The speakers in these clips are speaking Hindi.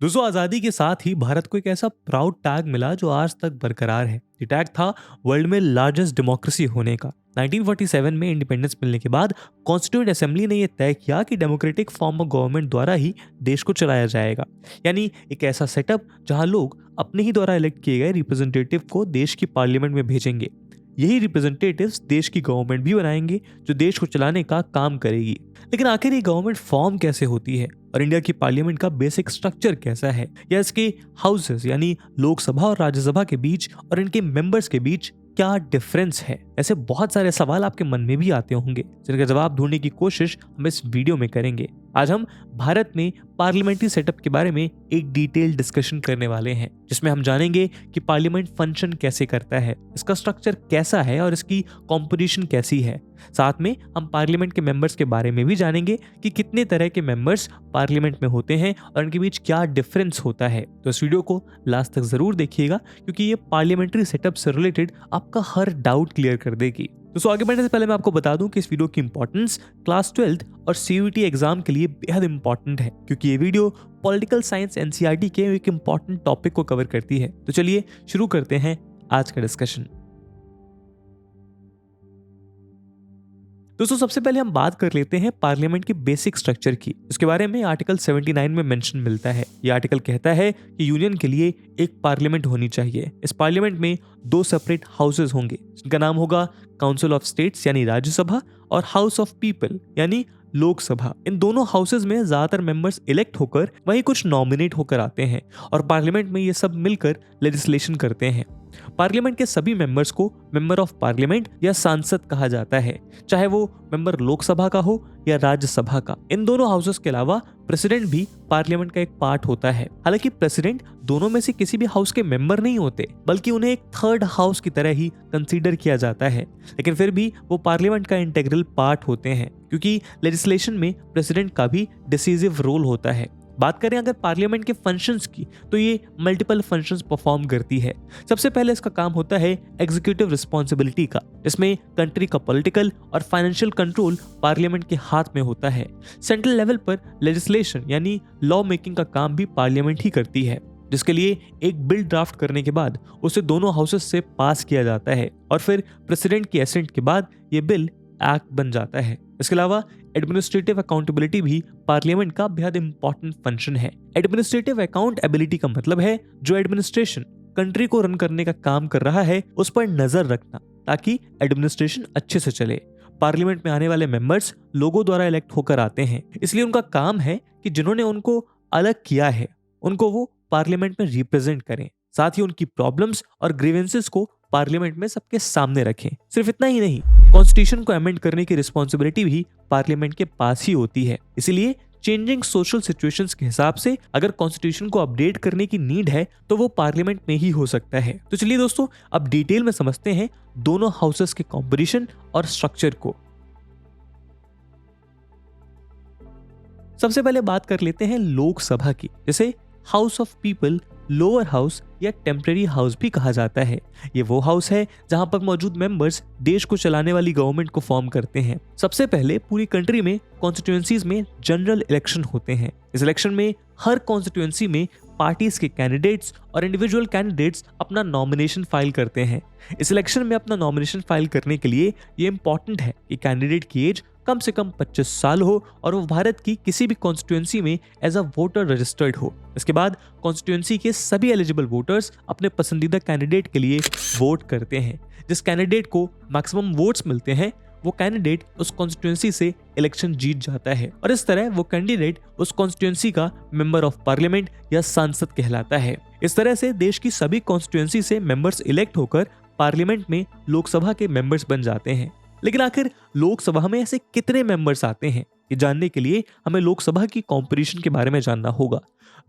दोस्तों, आज़ादी के साथ ही भारत को एक ऐसा प्राउड टैग मिला जो आज तक बरकरार है। ये टैग था वर्ल्ड में लार्जेस्ट डेमोक्रेसी होने का। 1947 में इंडिपेंडेंस मिलने के बाद कॉन्स्टिट्यूएंट असेंबली ने यह तय किया कि डेमोक्रेटिक फॉर्म ऑफ गवर्नमेंट द्वारा ही देश को चलाया जाएगा। यानी एक ऐसा सेटअप जहां लोग अपने ही द्वारा इलेक्ट किए गए रिप्रेजेंटेटिव को देश की पार्लियामेंट में भेजेंगे। यही रिप्रेजेंटेटिव्स देश की गवर्नमेंट भी बनाएंगे जो देश को चलाने का काम करेगी। लेकिन आखिर ये गवर्नमेंट फॉर्म कैसे होती है और इंडिया की पार्लियामेंट का बेसिक स्ट्रक्चर कैसा है, या इसके हाउसेस यानी लोकसभा और राज्यसभा के बीच और इनके मेंबर्स के बीच क्या डिफरेंस है। ऐसे बहुत सारे सवाल आपके मन में भी आते होंगे जिनका जवाब ढूंढने की कोशिश हम इस वीडियो में करेंगे। आज हम भारत में पार्लियामेंट्री सेटअप के बारे में एक डिटेल डिस्कशन करने वाले हैं, जिसमें हम जानेंगे कि पार्लियामेंट फंक्शन कैसे करता है, इसका स्ट्रक्चर कैसा है और इसकी कॉम्पोजिशन कैसी है। साथ में हम पार्लियामेंट के मेंबर्स के बारे में भी जानेंगे कि कितने तरह के मेंबर्स पार्लियामेंट में होते हैं और इनके बीच क्या डिफरेंस होता है। तो इस वीडियो को लास्ट तक जरूर देखिएगा, क्योंकि ये पार्लियामेंट्री सेटअप से रिलेटेड आपका हर डाउट क्लियर कर देगी। दोस्तों, आगे बढ़ने से पहले मैं आपको बता दूं कि इस वीडियो की इंपॉर्टेंस क्लास 12th और CUET एग्जाम के लिए बेहद इंपॉर्टेंट है, क्योंकि ये वीडियो पॉलिटिकल साइंस NCERT के एक इंपॉर्टेंट टॉपिक को कवर करती है। तो चलिए शुरू करते हैं आज का डिस्कशन। दोस्तों, सबसे पहले हम बात कर लेते हैं पार्लियामेंट के बेसिक स्ट्रक्चर की। इसके बारे में आर्टिकल 79 में मेंशन मिलता है। यह आर्टिकल कहता है कि यूनियन के लिए एक पार्लियामेंट होनी चाहिए। इस पार्लियामेंट में दो सेपरेट हाउसेज होंगे, जिनका नाम होगा काउंसिल ऑफ स्टेट्स यानी राज्यसभा और हाउस ऑफ पीपल यानी लोकसभा। इन दोनों हाउसेज में ज्यादातर मेंबर्स इलेक्ट होकर वहीं कुछ नॉमिनेट होकर आते हैं और पार्लियामेंट में ये सब मिलकर लेजिस्लेशन करते हैं। पार्लियामेंट के सभी मेंबर्स को मेंबर ऑफ पार्लियामेंट या सांसद कहा जाता है, चाहे वो मेंबर लोकसभा का हो या राज्यसभा का। इन दोनों हाउसेस के अलावा प्रेसिडेंट भी पार्लियामेंट का एक पार्ट होता है। हालांकि प्रेसिडेंट दोनों में से किसी भी हाउस के मेंबर नहीं होते, बल्कि उन्हें एक थर्ड हाउस की तरह ही कंसीडर किया जाता है। लेकिन फिर भी वो पार्लियामेंट का इंटीग्रल पार्ट होते हैं, क्योंकि लेजिस्लेशन में प्रेसिडेंट का भी डिसीजिव रोल होता है। बात करें अगर पार्लियामेंट के फंक्शंस की, तो ये मल्टीपल फंक्शंस परफॉर्म करती है। सबसे पहले इसका काम होता है एग्जीक्यूटिव रिस्पॉन्सिबिलिटी का, जिसमें कंट्री का पॉलिटिकल और फाइनेंशियल कंट्रोल पार्लियामेंट के हाथ में होता है। सेंट्रल लेवल पर लेजिस्लेशन यानी लॉ मेकिंग का काम भी पार्लियामेंट ही करती है, जिसके लिए एक बिल ड्राफ्ट करने के बाद उसे दोनों हाउसेस से पास किया जाता है और फिर प्रेसिडेंट की एसेंट के बाद ये बिल एक्ट बन जाता है। इसके अलावा एडमिनिस्ट्रेटिव अकाउंटेबिलिटी भी पार्लियामेंट का बेहद इंपॉर्टेंट फंक्शन है। एडमिनिस्ट्रेटिव अकाउंटेबिलिटी का मतलब है जो एडमिनिस्ट्रेशन कंट्री को रन करने का काम कर रहा है उस पर नजर रखना, ताकि एडमिनिस्ट्रेशन अच्छे से चले। पार्लियामेंट में आने वाले मेंबर्स लोगों द्वारा इलेक्ट होकर आते हैं, इसलिए उनका काम है कि जिन्होंने उनको अलग किया है उनको वो पार्लियामेंट में रिप्रेजेंट करें, साथ ही उनकी प्रॉब्लम्स और ग्रीवेंसेस को पार्लियामेंट में सबके सामने रखें। सिर्फ इतना ही नहीं, कॉन्स्टिट्यूशन को अमेंड करने की रिस्पॉन्सिबिलिटी भी पार्लियामेंट के पास ही होती है। इसीलिए चेंजिंग सोशल सिचुएशंस के हिसाब से अगर कॉन्स्टिट्यूशन को अपडेट करने की नीड है तो वो पार्लियामेंट में ही हो सकता है। तो चलिए दोस्तों, अब डिटेल में समझते हैं दोनों हाउसेस के कॉम्पोजिशन और स्ट्रक्चर को। सबसे पहले बात कर लेते हैं लोकसभा की, जिसे house of people, lower house या टेम्परेरी हाउस भी कहा जाता है। ये वो हाउस है जहां पर मौजूद मेंबर्स देश को चलाने वाली गवर्नमेंट को फॉर्म करते हैं। सबसे पहले पूरी कंट्री में कॉन्स्टिट्यूएंसीज में जनरल इलेक्शन होते हैं। इस इलेक्शन में हर कॉन्स्टिट्यूएंसी में पार्टीज के कैंडिडेट्स और इंडिविजुअल कैंडिडेट्स अपना नॉमिनेशन फाइल करते हैं। इस इलेक्शन में अपना नॉमिनेशन फाइल करने के लिए ये इंपॉर्टेंट है कि कैंडिडेट की एज कम से कम 25 साल हो और वो भारत की किसी भी कॉन्स्टिट्यूएंसी में एज अ वोटर रजिस्टर्ड हो। इसके बाद कॉन्स्टिट्यूएंसी के सभी एलिजिबल वोटर्स अपने पसंदीदा कैंडिडेट के लिए वोट करते हैं। जिस कैंडिडेट को मैक्सिमम वोट्स मिलते हैं वो कैंडिडेट उस कॉन्स्टिट्यूएंसी से इलेक्शन जीत जाता है और इस तरह वो कैंडिडेट उस कॉन्स्टिट्यूएंसी का मेंबर ऑफ पार्लियामेंट या सांसद कहलाता है। इस तरह से देश की सभी कॉन्स्टिट्यूएंसी से मेंबर्स इलेक्ट होकर पार्लियामेंट में लोकसभा के मेंबर्स बन जाते हैं। लेकिन आखिर लोकसभा में ऐसे कितने मेंबर्स आते हैं, ये जानने के लिए हमें लोकसभा की कॉम्पोजिशन के बारे में जानना होगा।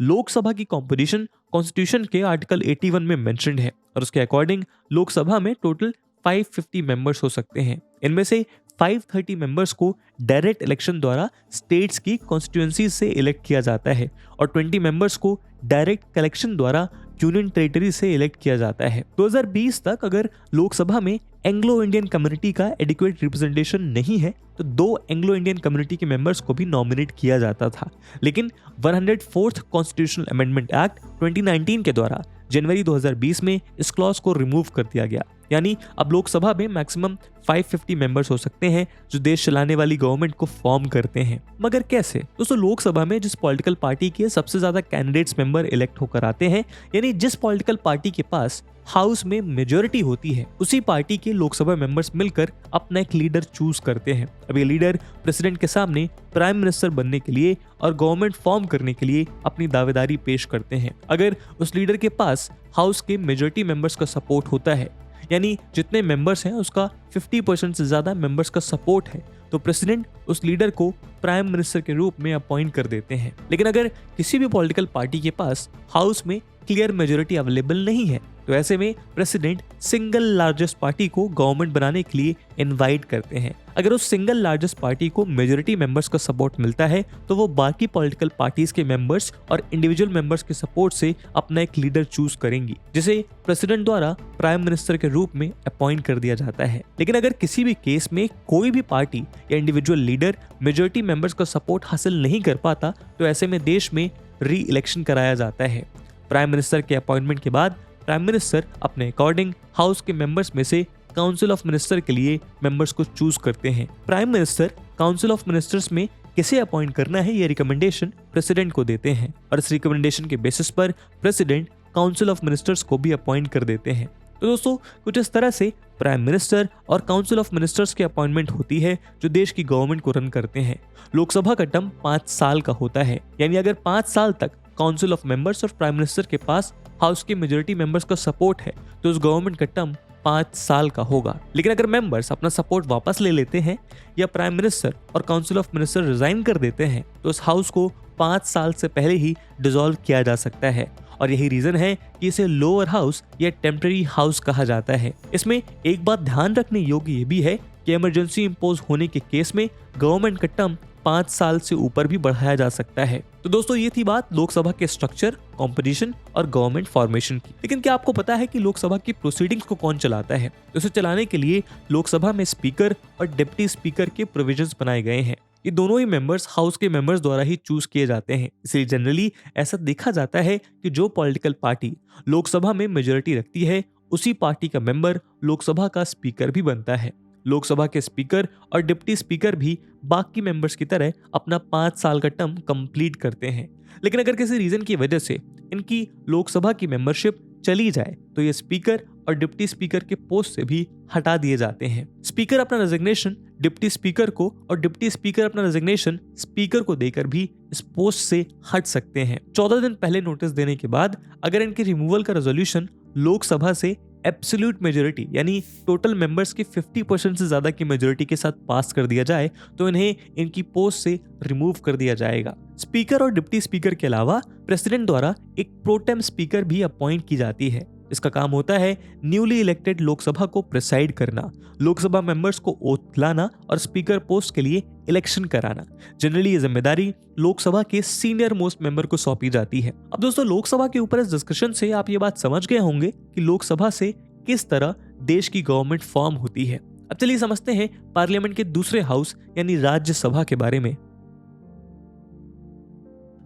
लोकसभा की कॉम्पोजिशन कॉन्स्टिट्यूशन के आर्टिकल 81 में मेंशन्ड है और उसके अकॉर्डिंग लोकसभा में टोटल 550 मेंबर्स हो सकते हैं। इनमें से 530 मेंबर्स को डायरेक्ट इलेक्शन द्वारा स्टेट्स की कॉन्स्टिट्यूएंसी से इलेक्ट किया जाता है और 20 मेंबर्स को डायरेक्ट कलेक्शन द्वारा यूनियन टेरिटरी से इलेक्ट किया जाता है। 2020 तक अगर लोकसभा में एंग्लो इंडियन कम्युनिटी का एडिक्वेट रिप्रेजेंटेशन नहीं है तो 2 एंग्लो इंडियन कम्युनिटी के मेंबर्स को भी नॉमिनेट किया जाता था। लेकिन 104th कॉन्स्टिट्यूशनल अमेंडमेंट एक्ट 2019 के द्वारा जनवरी 2020 में इस क्लॉज को रिमूव कर दिया गया। यानी अब लोकसभा में मैक्सिमम 550 मेंबर्स हो सकते हैं जो देश चलाने वाली गवर्नमेंट को फॉर्म करते हैं। मगर कैसे? दोस्तों, लोकसभा में जिस पॉलिटिकल पार्टी के सबसे ज्यादा कैंडिडेट्स मेंबर इलेक्ट होकर आते हैं, यानी जिस पॉलिटिकल पार्टी के पास हाउस में मेजोरिटी होती है, उसी पार्टी के लोकसभा मेंबर्स मिलकर अपना एक लीडर चूज करते हैं। अब ये लीडर प्रेसिडेंट के सामने प्राइम मिनिस्टर बनने के लिए और गवर्नमेंट फॉर्म करने के लिए अपनी दावेदारी पेश करते हैं। अगर उस लीडर के पास हाउस के मेजोरिटी मेंबर्स का सपोर्ट होता है, यानी जितने मेंबर्स हैं उसका 50% से ज्यादा मेंबर्स का सपोर्ट है, तो प्रेसिडेंट उस लीडर को प्राइम मिनिस्टर के रूप में अपॉइंट कर देते हैं। लेकिन अगर किसी भी पॉलिटिकल पार्टी के पास हाउस में क्लियर मेजोरिटी अवेलेबल नहीं है, तो ऐसे में प्रेसिडेंट सिंगल लार्जेस्ट पार्टी को गवर्नमेंट बनाने के लिए इनवाइट करते हैं। अगर उस सिंगल लार्जेस्ट पार्टी को मेजोरिटी मेंबर्स का सपोर्ट मिलता है तो वो बाकी पॉलिटिकल पार्टीज के मेंबर्स और इंडिविजुअल मेंबर्स के सपोर्ट से अपना एक लीडर चूज करेंगी, जिसे प्रेसिडेंट द्वारा प्राइम मिनिस्टर के रूप में अपॉइंट कर दिया जाता है। लेकिन अगर किसी भी केस में कोई भी पार्टी या इंडिविजुअल लीडर मेजोरिटी मेंबर्स का सपोर्ट हासिल नहीं कर पाता, तो ऐसे में देश में री इलेक्शन कराया जाता है। प्राइम मिनिस्टर के अपॉइंटमेंट के बाद प्राइम मिनिस्टर अपने अकॉर्डिंग हाउस के मेंबर्स में से काउंसिल ऑफ मिनिस्टर के लिए मेंबर्स को चूज करते हैं। Prime minister council of ministers में किसे अपॉइंट करना है, ये रिकमेंडेशन प्रेसिडेंट को देते हैं और इस रिकमेंडेशन के बेसिस पर प्रेसिडेंट काउंसिल ऑफ मिनिस्टर्स को भी अपॉइंट कर देते हैं। तो दोस्तों, कुछ इस तरह से प्राइम मिनिस्टर और काउंसिल ऑफ मिनिस्टर्स की अपॉइंटमेंट होती है जो देश की गवर्नमेंट को रन करते हैं। लोकसभा का टर्म 5 साल का होता है, यानी अगर 5 साल तक काउंसिल ऑफ मेंबर्स और प्राइम मिनिस्टर के पास हाउस के मेजोरिटी मेंबर्स का सपोर्ट है तो उस गवर्नमेंट का टर्म 5 साल का होगा। लेकिन अगर मेंबर्स अपना सपोर्ट वापस ले लेते हैं या प्राइम मिनिस्टर और काउंसिल ऑफ मिनिस्टर रिजाइन कर देते हैं तो उस हाउस को 5 साल से पहले ही डिसॉल्व किया जा सकता है। और यही रीजन है कि इसे लोअर हाउस या टेम्पररी हाउस कहा जाता है। इसमें एक बात ध्यान रखने योग्य ये भी है कि इमरजेंसी इंपोज होने के केस में गवर्नमेंट का टर्म 5 साल से ऊपर भी बढ़ाया जा सकता है। तो दोस्तों, ये थी बात लोकसभा के स्ट्रक्चर, कॉम्पोजिशन और गवर्नमेंट फॉर्मेशन की। लेकिन क्या आपको पता है कि लोकसभा की प्रोसीडिंग्स को कौन चलाता है? तो इसे चलाने के लिए लोकसभा में स्पीकर और डिप्टी स्पीकर के प्रोविजंस बनाए गए हैं। ये दोनों ही मेंबर्स हाउस के मेंबर्स द्वारा ही चूज किए जाते हैं। इसलिए जनरली ऐसा देखा जाता है कि जो पॉलिटिकल पार्टी लोकसभा में मेजोरिटी रखती है उसी पार्टी का मेंबर लोकसभा का स्पीकर भी बनता है। लोकसभा के स्पीकर और डिप्टी स्पीकर भी बाकी मेंबर्स की तरह अपना 5 साल का टर्म कंप्लीट करते हैं। लेकिन अगर किसी रीजन की वजह से इनकी लोकसभा की मेंबरशिप चली जाए तो ये स्पीकर और डिप्टी स्पीकर के पोस्ट से भी हटा दिए जाते हैं। स्पीकर अपना रेजिग्नेशन डिप्टी स्पीकर को और डिप्टी स्पीकर अपना रेजिग्नेशन स्पीकर को देकर भी इस पोस्ट से हट सकते हैं। 14 दिन पहले नोटिस देने के बाद अगर इनके रिमूवल का रेजोल्यूशन लोकसभा से एब्सोल्यूट मेजोरिटी यानी टोटल मेंबर्स की 50% से ज्यादा की मेजोरिटी के साथ पास कर दिया जाए तो इन्हें इनकी पोस्ट से रिमूव कर दिया जाएगा। स्पीकर और डिप्टी स्पीकर के अलावा प्रेसिडेंट द्वारा एक प्रोटेम स्पीकर भी अपॉइंट की जाती है। इसका काम होता है न्यूली इलेक्टेड लोकसभा को प्रिसाइड करना, लोकसभा मेंबर्स को ओथ दिलाना और स्पीकर पोस्ट के लिए इलेक्शन कराना। जनरली ये जिम्मेदारी लोकसभा के सीनियर मोस्ट मेंबर को सौंपी जाती है। अब दोस्तों, लोकसभा के ऊपर इस डिस्कशन से आप ये बात समझ गए होंगे कि लोकसभा से किस तरह देश की गवर्नमेंट फॉर्म होती है। अब चलिए समझते हैं पार्लियामेंट के दूसरे हाउस यानी राज्यसभा के बारे में।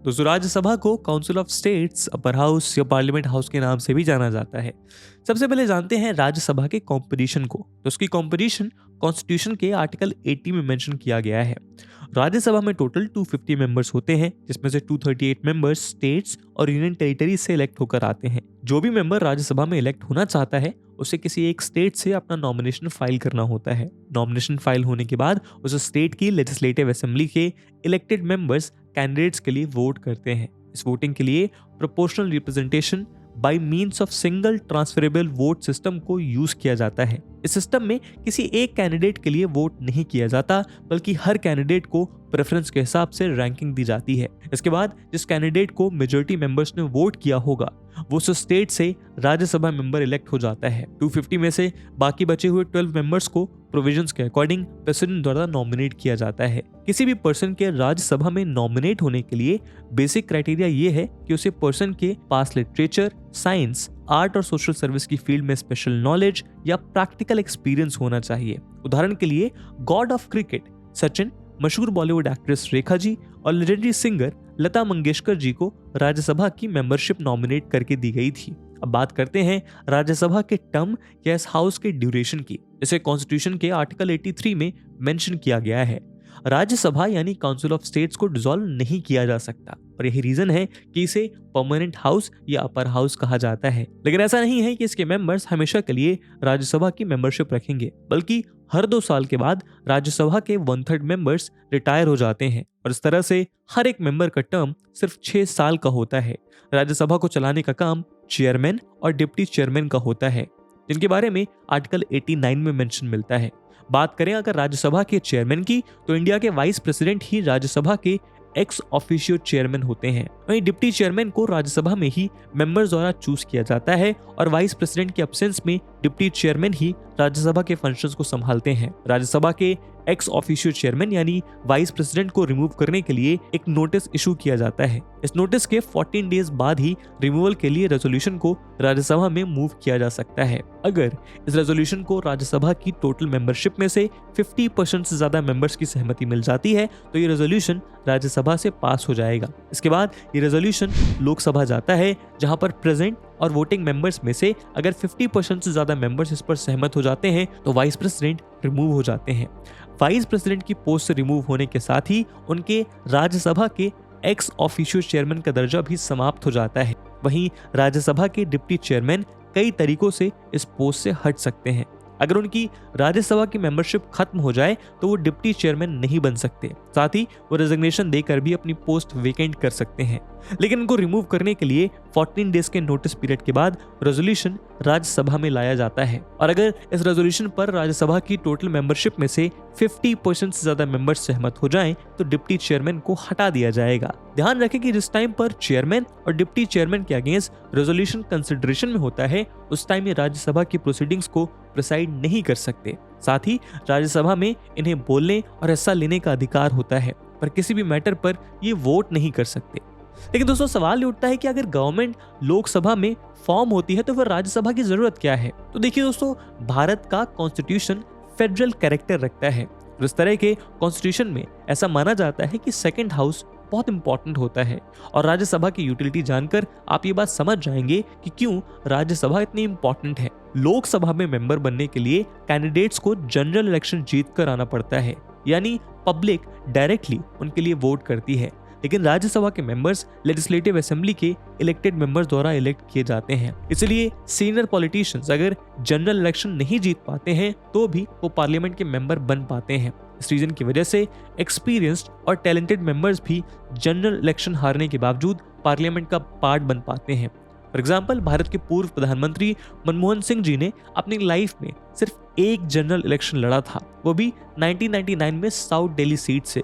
दोस्तों, राज्यसभा को council of states, upper house या पार्लियामेंट हाउस के नाम से भी जाना जाता है। सबसे पहले जानते हैं राज्यसभा के कॉम्पोजिशन को। तो उसकी कॉम्पोजिशन कॉन्स्टिट्यूशन के आर्टिकल 80 में मेंशन किया गया है। राज्यसभा में टोटल 250 मेंबर्स होते हैं, जिसमें से 238 मेंबर्स स्टेट्स और यूनियन टेरिटरी से इलेक्ट होकर आते हैं। जो भी मेंबर राज्यसभा में इलेक्ट होना चाहता है उसे किसी एक स्टेट से अपना नॉमिनेशन फाइल करना होता है। नॉमिनेशन फाइल होने के बाद उस स्टेट की लेजिस्लेटिव असेंबली के इलेक्टेड मेंबर्स कैंडिडेट्स के लिए वोट करते हैं। इस वोटिंग के लिए proportional representation by means of single transferable vote system को यूज किया जाता है। इस सिस्टम में किसी एक कैंडिडेट के लिए वोट नहीं किया जाता, बल्कि हर कैंडिडेट को प्रेफरेंस के हिसाब से रैंकिंग दी जाती है। इसके बाद जिस कैंडिडेट को मेजॉरिटी मेंबर्स ने वोट किया होगा वो उस स्टेट से राज्यसभा मेंबर इलेक्ट हो जाता है। 250 में से बाकी बचे हुए 12 मेंबर्स को प्रोविजंस के अकॉर्डिंग प्रेसिडेंट द्वारा नॉमिनेट किया जाता है। किसी भी पर्सन के राज्यसभा में नॉमिनेट होने के लिए बेसिक क्राइटेरिया ये है कि उसे पर्सन के पास लिटरेचर, साइंस, आर्ट और सोशल सर्विस की फील्ड में स्पेशल नॉलेज या प्रैक्टिकल एक्सपीरियंस होना चाहिए। उदाहरण के लिए गॉड ऑफ क्रिकेट सचिन, मशहूर बॉलीवुड एक्ट्रेस रेखा जी और लेजेंडरी सिंगर लता मंगेशकर जी को राज्यसभा की मेंबरशिप नॉमिनेट करके दी गई थी। अब बात करते हैं राज्यसभा के टर्म या इस हाउस के ड्यूरेशन की। इसे कॉन्स्टिट्यूशन के आर्टिकल 83 में मेंशन किया गया है। राज्यसभा यानी काउंसिल ऑफ स्टेट्स को डिसॉल्व नहीं किया जा सकता और यही रीजन है कि इसे परमानेंट हाउस या अपर हाउस कहा जाता है। लेकिन ऐसा नहीं है कि इसके मेंबर्स हमेशा के लिए राज्यसभा की मेंबरशिप रखेंगे, बल्कि हर 2 साल के बाद राज्यसभा के 1/3 मेंबर्स रिटायर हो जाते हैं और इस तरह से हर एक मेंबर का टर्म सिर्फ 6 साल का होता है। राज्यसभा को चलाने का काम चेयरमैन और डिप्टी चेयरमैन का होता है, जिनके बारे में आर्टिकल 89 में मेंशन मिलता है। बात करें अगर राज्यसभा के चेयरमैन की, तो इंडिया के वाइस प्रेसिडेंट ही राज्यसभा के एक्स ऑफिशियो चेयरमैन होते हैं। वहीं डिप्टी चेयरमैन को राज्यसभा में ही मेंबर्स द्वारा चूज किया जाता है और वाइस प्रेसिडेंट के एब्सेंस में डिप्टी चेयरमैन ही राज्यसभा के फंक्शंस को संभालते हैं। राज्यसभा के एक्स ऑफिशियो चेयरमैन यानी वाइस प्रेसिडेंट को रिमूव करने के लिए एक नोटिस इशू किया जाता है। इस नोटिस के 14 डेज बाद ही रिमूवल के लिए रेजोल्यूशन को राज्यसभा में मूव किया जा सकता है। अगर इस रेजोल्यूशन को राज्यसभा की टोटल मेंबरशिप में से 50% से ज्यादा मेंबर्स की सहमति मिल जाती है तो ये रेजोल्यूशन राज्यसभा से पास हो जाएगा। इसके बाद ये रेजोल्यूशन लोकसभा जाता है, जहां पर प्रेजेंट और वोटिंग मेंबर्स में से अगर 50% से ज्यादा मेंबर्स इस पर सहमत हो जाते हैं तो वाइस प्रेसिडेंट रिमूव हो जाते हैं। वाइस प्रेसिडेंट की पोस्ट से रिमूव होने के साथ ही उनके राज्यसभा के एक्स ऑफिशियो चेयरमैन का दर्जा भी समाप्त हो जाता है। वहीं राज्यसभा के डिप्टी चेयरमैन कई तरीकों से इस पोस्ट से हट सकते हैं। अगर उनकी राज्यसभा की मेंबरशिप खत्म हो जाए तो वो डिप्टी चेयरमैन नहीं बन सकते, साथ ही वो रेजिग्नेशन देकर भी अपनी पोस्ट वेकेंट कर सकते हैं। लेकिन उनको रिमूव करने के लिए 14 डेज के नोटिस पीरियड के बाद रेजोल्यूशन राज्यसभा में लाया जाता है और अगर इस रेजोल्यूशन पर राज्यसभा की टोटल मेंबरशिप में से 50% से ज्यादा मेंबर्स सहमत हो जाएं तो डिप्टी चेयरमैन को हटा दिया जाएगा। ध्यान रखें कि जिस टाइम पर चेयरमैन और डिप्टी चेयरमैन के अगेंस्ट रेजोल्यूशन कंसिडरेशन में होता है उस टाइम ये राज्यसभा की प्रोसीडिंग्स को प्रिसाइड नहीं कर सकते। साथ ही राज्यसभा में इन्हें बोलने और हिस्सा लेने का अधिकार होता है, पर किसी भी मैटर पर ये वोट नहीं कर सकते। लेकिन दोस्तों सवाल ये उठता है कि अगर गवर्नमेंट लोकसभा में फॉर्म होती है तो फिर राज्यसभा की जरूरत क्या है। तो देखिए दोस्तों, भारत का कॉन्स्टिट्यूशन फेडरल कैरेक्टर रखता है। इस तरह के कॉन्स्टिट्यूशन में ऐसा माना जाता है कि सेकंड हाउस बहुत इंपॉर्टेंट होता है और राज्यसभा की यूटिलिटी जानकर आप ये बात समझ जाएंगे कि क्यों राज्यसभा इतनी इंपॉर्टेंट है। लोकसभा में मेंबर बनने के लिए कैंडिडेट्स को जनरल इलेक्शन जीत कर आना पड़ता है, यानी पब्लिक डायरेक्टली उनके लिए वोट करती है। लेकिन राज्यसभा के मेंबर्स लेजिस्लेटिव असेंबली के इलेक्टेड मेंबर्स द्वारा इलेक्ट किए जाते हैं। इसलिए सीनियर पॉलिटिशियंस अगर जनरल इलेक्शन नहीं जीत पाते हैं तो भी वो पार्लियामेंट के मेंबर बन पाते हैं। इस रीजन की वजह से एक्सपीरियंस्ड और टैलेंटेड मेंबर्स भी जनरल इलेक्शन हारने के बावजूद पार्लियामेंट का पार्ट बन पाते हैं। फॉर एग्जाम्पल, भारत के पूर्व प्रधानमंत्री मनमोहन सिंह जी ने अपनी लाइफ में सिर्फ एक जनरल इलेक्शन लड़ा था, वो भी 1999 में साउथ दिल्ली सीट से।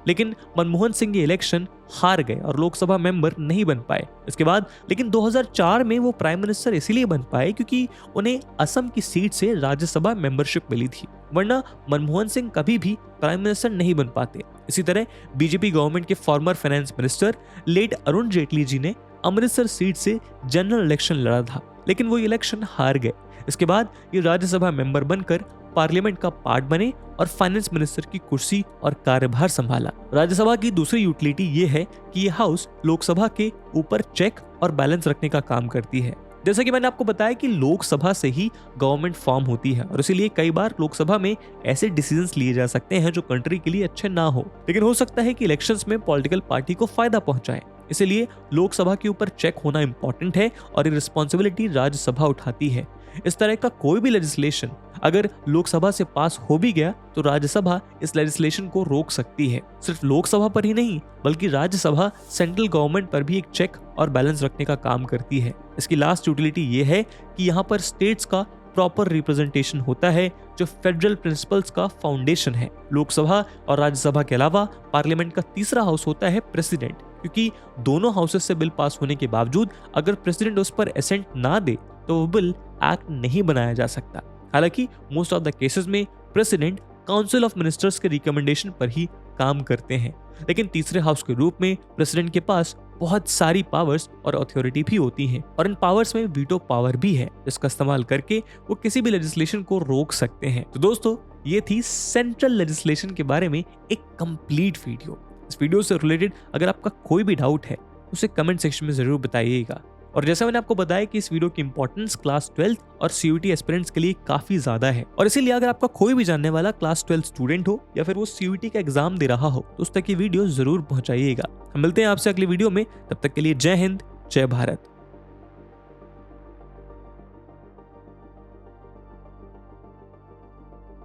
लेकिन मनमोहन सिंह ये इलेक्शन हार गए और लोकसभा मेंबर नहीं बन पाए। इसके बाद लेकिन 2004 में वो प्राइम मिनिस्टर इसीलिए बन पाए क्योंकि उन्हें असम की सीट से राज्यसभा मेंबरशिप मिली थी, वरना मनमोहन सिंह कभी भी प्राइम मिनिस्टर नहीं बन पाते। इसी तरह बीजेपी गवर्नमेंट के former finance minister late Arun Jaitley ji ने अमृतसर सीट से जनरल इलेक्शन लड़ा था, लेकिन वो इलेक्शन हार गए। इसके बाद ये राज्यसभा मेंबर बनकर पार्लियामेंट का पार्ट बने और फाइनेंस मिनिस्टर की कुर्सी और कार्यभार संभाला। राज्यसभा की दूसरी यूटिलिटी ये है कि ये हाउस लोकसभा के ऊपर चेक और बैलेंस रखने का काम करती है। जैसा कि मैंने आपको बताया कि लोकसभा से ही गवर्नमेंट फॉर्म होती है और इसीलिए कई बार लोकसभा में ऐसे डिसीजंस लिए जा सकते हैं जो कंट्री के लिए अच्छे ना हो, लेकिन हो सकता है कि इलेक्शंस में पॉलिटिकल पार्टी को फायदा पहुंचाए। इसीलिए लोकसभा के ऊपर चेक होना इंपॉर्टेंट है और ये रिस्पॉन्सिबिलिटी राज्यसभा उठाती है। इस तरह का कोई भी लेजिस्लेशन अगर लोकसभा से पास हो भी गया तो राज्यसभा इस लेजिस्लेशन को रोक सकती है। सिर्फ लोकसभा पर ही नहीं बल्कि राज्यसभा सेंट्रल गवर्नमेंट पर भी एक चेक और बैलेंस रखने का काम करती है। इसकी लास्ट यूटिलिटी ये है कि यहाँ पर स्टेट्स का प्रॉपर रिप्रेजेंटेशन होता है जो फेडरल प्रिंसिपल्स का फाउंडेशन है। लोकसभा और राज्यसभा के अलावा पार्लियामेंट का तीसरा हाउस होता है प्रेसिडेंट, क्योंकि दोनों हाउसेस से बिल पास होने के बावजूद अगर प्रेसिडेंट उस पर एसेंट ना दे तो वो बिल एक्ट नहीं बनाया जा सकता। हालांकि मोस्ट ऑफ द केसेस में प्रेसिडेंट काउंसिल ऑफ मिनिस्टर्स के रिकमेंडेशन पर ही काम करते हैं, लेकिन तीसरे हाउस के रूप में प्रेसिडेंट के पास बहुत सारी पावर्स और अथॉरिटी भी होती हैं और इन पावर्स में वीटो पावर भी है, जिसका इस्तेमाल करके वो किसी भी लेजिस्लेशन को रोक सकते हैं। तो दोस्तों, ये थी सेंट्रल लेजिस्लेशन के बारे में एक कंप्लीट वीडियो। इस वीडियो से रिलेटेड अगर आपका कोई भी डाउट है उसे कमेंट सेक्शन में जरूर बताइएगा। और जैसा मैंने आपको बताया कि इस वीडियो की इंपॉर्टेंस क्लास 12 और सीयूईटी एस्पिरेंट्स के लिए काफी ज्यादा है, और इसीलिए अगर आपका कोई भी जानने वाला क्लास 12 स्टूडेंट हो या फिर वो सीयूईटी का एग्जाम दे रहा हो तो उस तक की वीडियो जरूर पहुंचाइएगा। हम मिलते हैं आपसे अगली वीडियो में, तब तक के लिए जय हिंद, जय भारत।